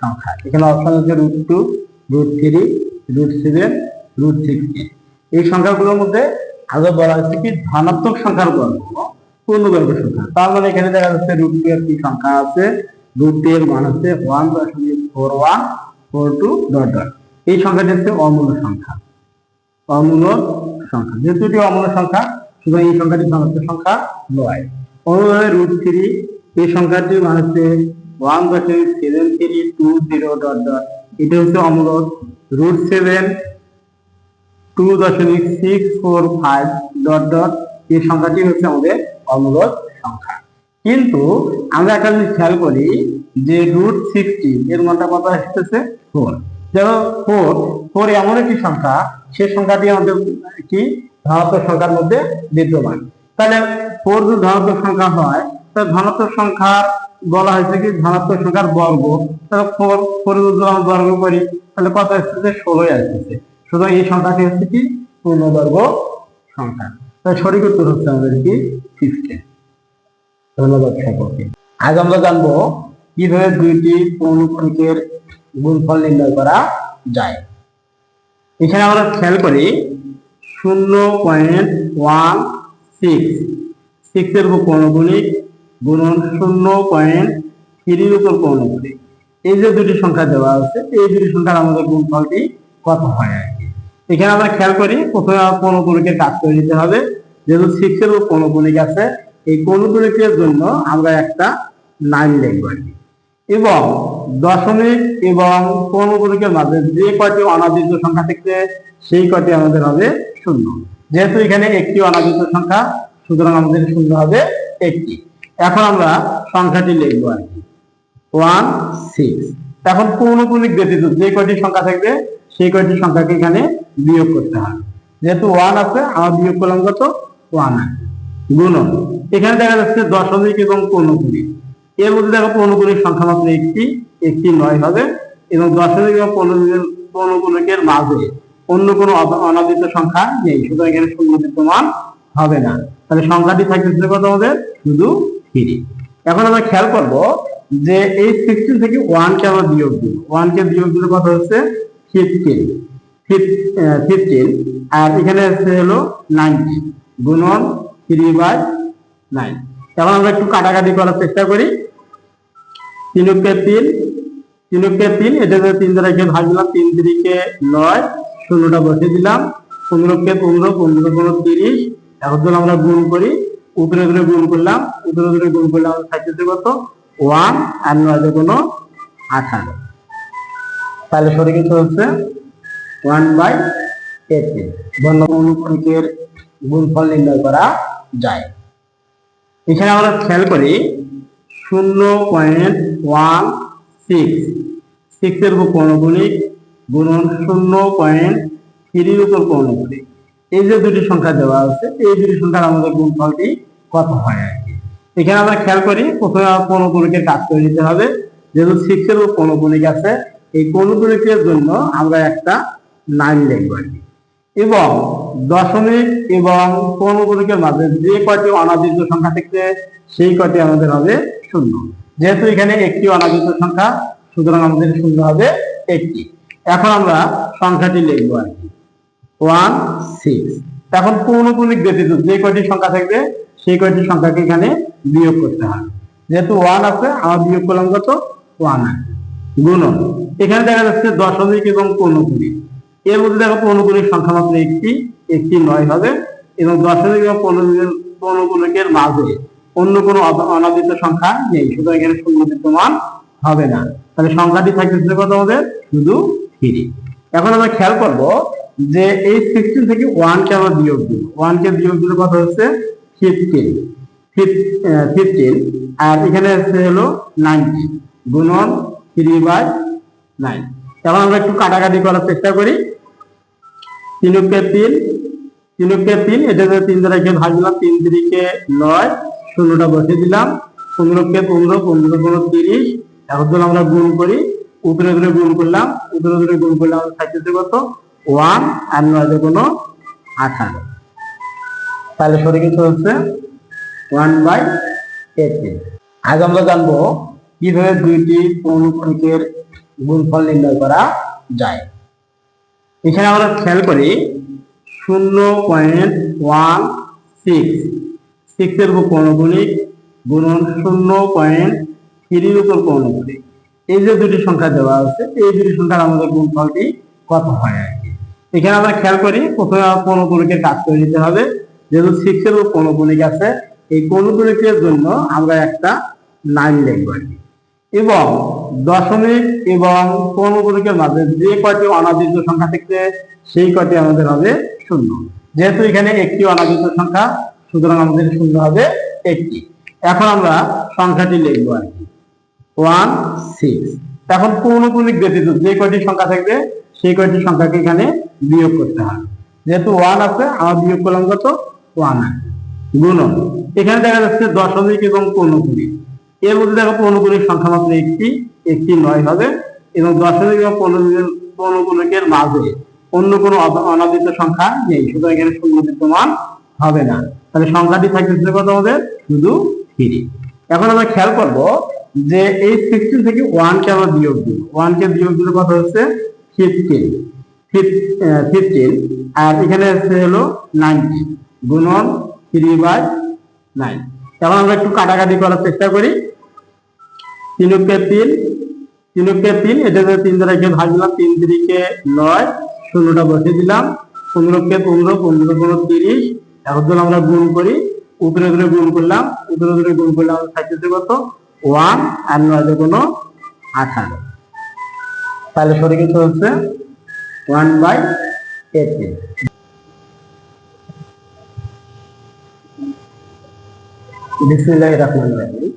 সংখ্যা। এখানে অপশন আছে √2, √3, √7, √16। এই সংখ্যাগুলোর মধ্যে আগে বলা হচ্ছে কি ধনাত্মক সংখ্যার বর্গ, পূর্ণবর্গ সংখ্যা। তার মানে এখানে দেখা যাচ্ছে √2 এর কি সংখ্যা আছে, √2 এর মান হচ্ছে 1.4142 . এই সংখ্যাটি হচ্ছে অমূল সংখ্যা, অমূল সংখ্যা। যেহেতু এটি অমূল সংখ্যা সুতরাং এই সংখ্যাটি ধনাত্মক সংখ্যা নয়। অনুরূপভাবে √3 এই সংখ্যাটির মান হচ্ছে 1.7320 . এটা হচ্ছে অমূল। √7 2.645 ... এই সংখ্যাটি হচ্ছে আমাদের অমূল সংখ্যা। কিন্তু আমরা একটা জিনিস খেয়াল করি যে √16 এর মানটা কত আসতেছে 4। যেমন 4 এমন একটি সংখ্যা, সেই সংখ্যাটি আমাদের কি ধনাত্মক সংখ্যার মধ্যে বিদ্যমান। তাহলে 4 যদি ধনাত্মক সংখ্যা হয় তাহলে ধনাত্মক সংখ্যা বলা হয়েছে কি ধনাত্মক সংখ্যার বর্গ। তাহলে 4 যদি আমরা বর্গ করি তাহলে কত আসতেছে 16 আসতেছে। সুতরাং এই সংখ্যাটি হচ্ছে কি পূর্ণবর্গ সংখ্যা। তাই সঠিক উত্তর হচ্ছে আমাদের কি 15। ধন্যবাদ সকলকে। আজ আমরা জানবো কিভাবে দুইটি পৌনঃপুনিকের গুণফল নির্ণয় করা যায়। এখানে আমরা খেয়াল করি 0.16 এর উপর পৌনঃপুনিক গুণন 0.3 এর উপর পৌনঃপুনিক, এই যে দুটি সংখ্যা দেওয়া আছে এই দুটি সংখ্যার আমাদের গুণফলটি কত হয় আর কি। এখানে আমরা খেয়াল করি প্রথমে পৌনঃপুনিকের কাজ করে নিতে হবে। যেহেতু 6 এর উপর পৌনঃপুনিক আছে এই পৌনঃপুনিকের জন্য আমরা একটা 9 লিখব আর কি। এবং দশমিক এবং পৌনঃপুনিকের মাঝে যে কয়টি অনাবৃত সংখ্যা থাকবে সেই কয়টি আমাদের হবে 0। যেহেতু এখানে একটি অনাবৃত সংখ্যা সুতরাং আমাদের 0 হবে একটি। এখন আমরা সংখ্যাটি লিখব আর কি 16। এখন পৌনঃপুনিক ব্যতীত যে কয়টি সংখ্যা থাকবে সেই কয়টি সংখ্যাকে এখানে বিয়োগ করতে হবে। যেহেতু 1 আছে আমরা বিয়োগ করলাম কত 1 আছে। গুণন এখানে দেখা যাচ্ছে দশমিক এবং পৌনঃপুনিক, এর মধ্যে দেখো পৌনঃপুনিক সংখ্যা মাত্র একটি 9 হবে এবং দশমিক এবং পৌনঃপুনিকের মাঝে অন্য কোনো অনাবৃত সংখ্যা নেই, সুতরাং এখানে শূন্য বিদ্যমান হবে না। তাহলে সংখ্যাটি থাকতেছে কত আমাদের শুধু 3। এখন আমরা খেয়াল করব যে এই 16 থেকে 1 কে আমরা বিয়োগ দিব। 1 কে বিয়োগ দিলে কত হচ্ছে 15 আর এখানে আছে হলো 90 গুণন 3/9। এখন আমরা একটু কাটাকাটি করার চেষ্টা করি। 3 কে 3 এটা 3 দ্বারা কে ভাগ দিলাম, 3 3 কে 9 শূন্যটা বসিয়ে দিলাম। 15 কে 15 15 × 30। এখন যদি আমরা গুণ করি উপরে উপরে গুণ করলাম, উপরে উপরে গুণ করলে আমাদের থাকতেছে কত 1 আর 9 তে কোনো 18। তাহলে সঠিক উত্তর হচ্ছে 1/18। পৌনঃপুনিকের গুণফল নির্ণয় করা যায়। এখানে আমরা খেয়াল করি 0.16 এর উপর পৌনঃপুনিক গুণন 0.3 এর উপর পৌনঃপুনিক, এই যে দুটি সংখ্যা দেওয়া আছে এই দুটি সংখ্যার আমাদের গুণফলটি কত হয় আর কি। এখানে আমরা খেয়াল করি প্রথমে পৌনঃপুনিকের কাজ করে নিতে হবে। যেহেতু 6 এর উপর পৌনঃপুনিক আছে এই পৌনঃপুনিকের জন্য আমরা একটা 9 লিখব আর কি। এবং দশমিক এবং পৌনঃপুনিকের মাঝে যে কয়টি অনাবৃত সংখ্যা থাকবে সেই কয়টি আমাদের হবে 0। যেহেতু এখানে একটি অনাবৃত সংখ্যা সুতরাং আমাদের 0 হবে একটি। এখন আমরা সংখ্যাটি লিখব আর কি 16। এখন পৌনঃপুনিক ব্যতীত যে কয়টি সংখ্যা থাকবে সেই কয়টি সংখ্যাকে এখানে বিয়োগ করতে হবে। যেহেতু 1 আছে আমরা বিয়োগ করলাম কত 1 আছে। গুণন এখানে দেখা যাচ্ছে দশমিক এবং পৌনঃপুনিক, এর মধ্যে দেখো পৌনঃপুনিক সংখ্যা মাত্র একটি 9 হবে এবং দশমিক এবং পৌনঃপুনিকের মাঝে অন্য কোনো অনাবৃত সংখ্যা নেই, সুতরাং এখানে শূন্য বিদ্যমান হবে না। তাহলে সংখ্যাটি থাকতেছে কত আমাদের শুধু 3। এখন আমরা খেয়াল করব যে এই 16 থেকে 1 কে আমরা বিয়োগ দিব। 1 কে বিয়োগ দিলে কত হচ্ছে 15 আর এখানে আছে হলো 90 গুণন 3/9। এখন আমরা একটু কাটাকাটি করার চেষ্টা করি। 3 কে 3 এটা 3 দ্বারা কে ভাগ দিলাম, 3 3 কে 9 শূন্যটা বসিয়ে দিলাম। 15 কে 15 15 × 30। এখন যদি আমরা গুণ করি উপরে উপরে গুণ করলাম, উপরে উপরে গুণ করলে আমাদের থাকতেছে কত 1 আর 9 তে কোনো 18। তাহলে সঠিক উত্তর হচ্ছে 1/18। আজ আমরা জানবো কিভাবে দুইটি পৌনঃপুনিকের গুণফল নির্ণয় করা যায়। এখানে আমরা খেয়াল করি 0.16 এর উপর পৌনঃপুনিক গুণন 0.3 উপর পৌনঃপুনিক, এই যে দুটি সংখ্যা দেওয়া আছে এই দুটি সংখ্যার আমাদের গুণফলটি কত হয় আর কি। এখানে আমরা খেয়াল করি প্রথমে পৌনঃপুনিকের কাজ করে নিতে হবে। যেহেতু 6 এর উপর পৌনঃপুনিক আছে, এই পৌনঃপুনিকের জন্য আমরা একটা 9 লিখব আর কি, এবং দশমিক এবং পৌনঃপুনিকের মাঝে যে কয়টি অনাবৃত সংখ্যা থাকবে সেই কয়টি আমাদের হবে 0। যেহেতু এখানে একটি অনাবৃত সংখ্যা, সুতরাং আমাদের 0 হবে একটি। এখন আমরা সংখ্যাটি লিখবো আর কি 16। এখন পৌনঃপুনিক ব্যতীত যে কয়টি সংখ্যা থাকবে সেই কয়টি সংখ্যাকে এখানে বিয়োগ করতে হবে। যেহেতু 1 আছে, আমরা বিয়োগ করলাম কত 1 গুণন, এখানে দেখা যাচ্ছে দশমিক এবং পৌনঃপুনিক, এর মধ্যে দেখো পৌনঃপুনিক সংখ্যা মাত্র একটি 9 হবে, এবং দশমিক এবং পৌনঃপুনিকের মাঝে অন্য কোনো অনাবৃত সংখ্যা নেই, সুতরাং এখানে শূন্য বিদ্যমান হবে না। তাহলে সংখ্যাটি থাকতেছে কত আমাদের শুধু 3। এখন আমরা খেয়াল করব যে এই 16 থেকে 1 কে আমরা বিয়োগ দিব, 1 কে বিয়োগ দিলে কত হচ্ছে 15, আর এখানে আছে হলো 90 গুণন 3/9। এখন আমরা একটু কাটাকাটি করার চেষ্টা করি। 3 কে 3, এটা 3 দ্বারা ভাগ দিলাম, 3 3 9, শূন্যটা বসিয়ে দিলাম, 15 কে 15, 15 30। এখন যদি আমরা গুণ করি, উপরে গুণ করলাম, উপরে গুণ করলে আমাদের থাকতেছে কত 1, আর 9 কোনো 18, তাহলে সঠিক উত্তর হচ্ছে 1/18। বিসমিল্লাহির রহমানির রহিম।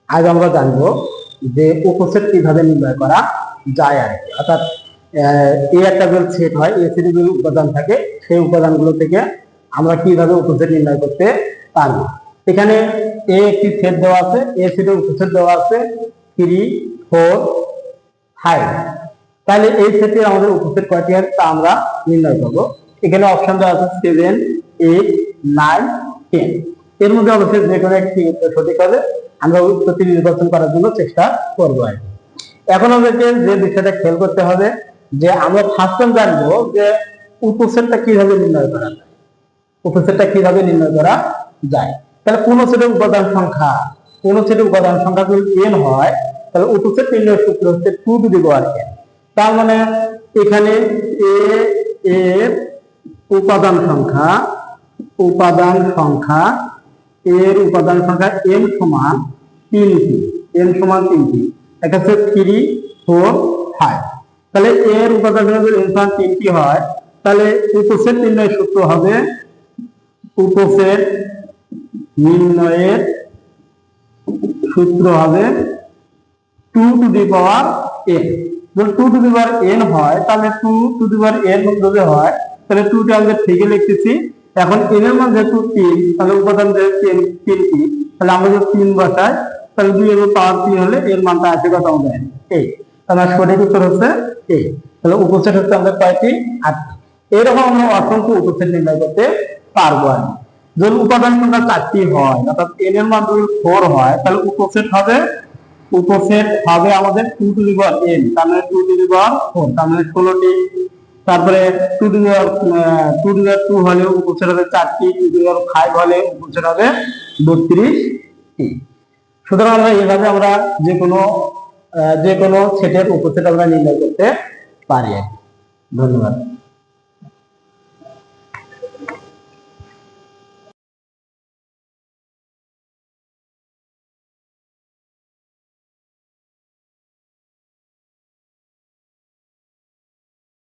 আজ আমরা জানবো যে উপসেট কিভাবে নির্ণয় করা যায় আর কি, অর্থাৎ এই একটা যে সেট হয়, এই সেটে যে উপাদান থাকে সেই উপাদানগুলো থেকে আমরা কিভাবে উপসেট নির্ণয় করতে পারবো। এখানে এ একটি সেট দেওয়া আছে, এ সেটের উপসেট দেওয়া আছে 3 4 5। তাহলে এই সেটের আমাদের উপসেট কয়টি হয় তা আমরা নির্ণয় করব। এখানে অপশন দেওয়া আছে 7 8 9 10, এর মধ্যে অবশ্যই যে কোনো একটি সঠিক হবে, আমরা উত্তরটি নির্বাচন করার জন্য চেষ্টা করব আর কি। এখন আমাদেরকে যে বিষয়টা খেয়াল করতে হবে যে আমরা ফার্স্ট টাইম জানবো যে উপসেটটা কিভাবে নির্ণয় করা যায়, উপসেটটা কিভাবে নির্ণয় করা যায়। তাহলে কোন সেটের উপাদান সংখ্যা যদি n হয়, তাহলে উপসেট নির্ণয় সূত্র হচ্ছে 2 টু দি পাওয়ার n। তার মানে এখানে a এর উপাদান সংখ্যা এর উপাদান সংখ্যা n সমান 3টি, এটা হচ্ছে 3 4 5। তাহলে এর উপাদান সংখ্যা যদি n সমান 3টি হয়, তাহলে উপসেট নির্ণয়ের সূত্র হবে, উপসেট নির্ণয়ের সূত্র হবে 2 টু দি পাওয়ার n। যদি 2 টু দি পাওয়ার n হয়, তাহলে 2 টু দি পাওয়ার n যদি হয়, তাহলে 2 টা আমরা থেকে লিখতেছি। এখন n এর মান যেহেতু 3, তাহলে উপাদান যেহেতু 3টি, তাহলে আমরা যদি 3 বসাই, তাহলে 2 এর পাওয়ার 3 হলে এর মানটা আসে কত আমাদের 8। তাহলে সঠিক উত্তর হচ্ছে 8। তাহলে উপসেট হচ্ছে আমাদের কয়টি 8টি। এরকম আমরা অসংখ্য উপসেট নির্ণয় করতে পারবো আর কি। যদি উপাদান সংখ্যা 4টি হয়, অর্থাৎ n এর মান যদি 4 হয়, তাহলে উপসেট হবে আমাদের 2 টু দি পাওয়ার n, তার মানে 2 টু দি পাওয়ার 4, তার মানে 16টি। তারপরে 2 টু দি পাওয়ার 2 হলে উপসেট হবে 4টি, 2 টু দি পাওয়ার 5 হলে উপসেট হবে 32টি। সুতরাং আমরা এইভাবে আমরা যে কোনো সেটের উপসেট আমরা নির্ণয় করতে পারি। ধন্যবাদ।